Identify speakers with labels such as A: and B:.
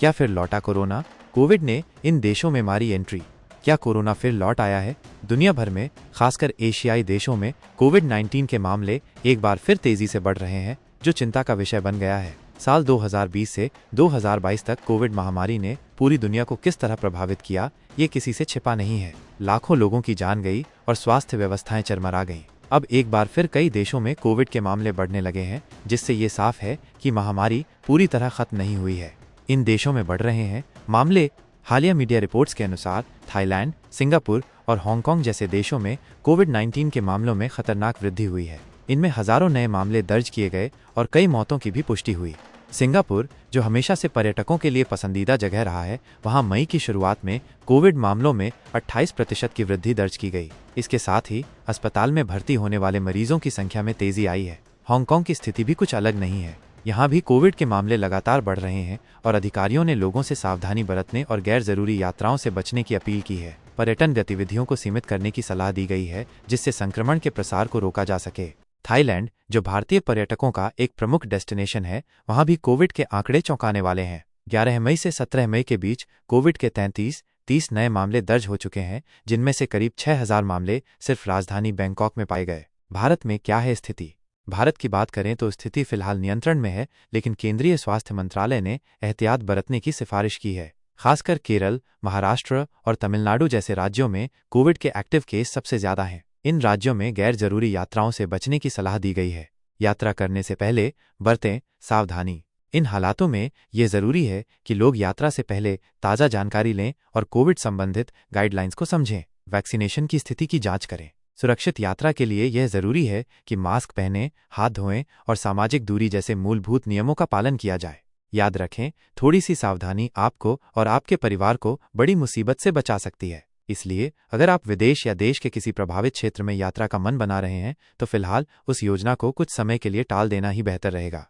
A: क्या फिर लौटा कोरोना? कोविड ने इन देशों में मारी एंट्री। क्या कोरोना फिर लौट आया है? दुनिया भर में, खासकर एशियाई देशों में कोविड-19 के मामले एक बार फिर तेजी से बढ़ रहे हैं, जो चिंता का विषय बन गया है। साल 2020 से 2022 तक कोविड महामारी ने पूरी दुनिया को किस तरह प्रभावित किया, ये किसी से छिपा नहीं है। लाखों लोगों की जान गई और स्वास्थ्य व्यवस्थाएं चरमरा गईं। अब एक बार फिर कई देशों में कोविड के मामले बढ़ने लगे हैं, जिससे ये साफ है कि महामारी पूरी तरह खत्म नहीं हुई है। इन देशों में बढ़ रहे हैं मामले। हालिया मीडिया रिपोर्ट्स के अनुसार थाईलैंड, सिंगापुर और हांगकांग जैसे देशों में कोविड-19 के मामलों में खतरनाक वृद्धि हुई है। इनमें हजारों नए मामले दर्ज किए गए और कई मौतों की भी पुष्टि हुई। सिंगापुर, जो हमेशा से पर्यटकों के लिए पसंदीदा जगह रहा है, वहां मई की शुरुआत में कोविड मामलों में 28% की वृद्धि दर्ज की गई। इसके साथ ही अस्पताल में भर्ती होने वाले मरीजों की संख्या में तेजी आई है। हांगकांग की स्थिति भी कुछ अलग नहीं है। यहाँ भी कोविड के मामले लगातार बढ़ रहे हैं और अधिकारियों ने लोगों से सावधानी बरतने और गैर जरूरी यात्राओं से बचने की अपील की है। पर्यटन गतिविधियों को सीमित करने की सलाह दी गई है, जिससे संक्रमण के प्रसार को रोका जा सके। थाईलैंड, जो भारतीय पर्यटकों का एक प्रमुख डेस्टिनेशन है, वहां भी कोविड के आंकड़े चौंकाने वाले हैं। 11 मई से 17 मई के बीच कोविड के 33 नए मामले दर्ज हो चुके हैं, जिनमें से करीब 6000 मामले सिर्फ राजधानी बैंकॉक में पाए गए। भारत में क्या है स्थिति? भारत की बात करें तो स्थिति फिलहाल नियंत्रण में है, लेकिन केंद्रीय स्वास्थ्य मंत्रालय ने एहतियात बरतने की सिफारिश की है। खासकर केरल, महाराष्ट्र और तमिलनाडु जैसे राज्यों में कोविड के एक्टिव केस सबसे ज्यादा हैं। इन राज्यों में गैर जरूरी यात्राओं से बचने की सलाह दी गई है। यात्रा करने से पहले बरतें सावधानी। इन हालातों में ये जरूरी है कि लोग यात्रा से पहले ताज़ा जानकारी लें और कोविड संबंधित गाइडलाइंस को समझें। वैक्सीनेशन की स्थिति की जांच करें। सुरक्षित यात्रा के लिए यह जरूरी है कि मास्क पहनें, हाथ धोएं और सामाजिक दूरी जैसे मूलभूत नियमों का पालन किया जाए। याद रखें, थोड़ी सी सावधानी आपको और आपके परिवार को बड़ी मुसीबत से बचा सकती है। इसलिए अगर आप विदेश या देश के किसी प्रभावित क्षेत्र में यात्रा का मन बना रहे हैं, तो फिलहाल उस योजना को कुछ समय के लिए टाल देना ही बेहतर रहेगा।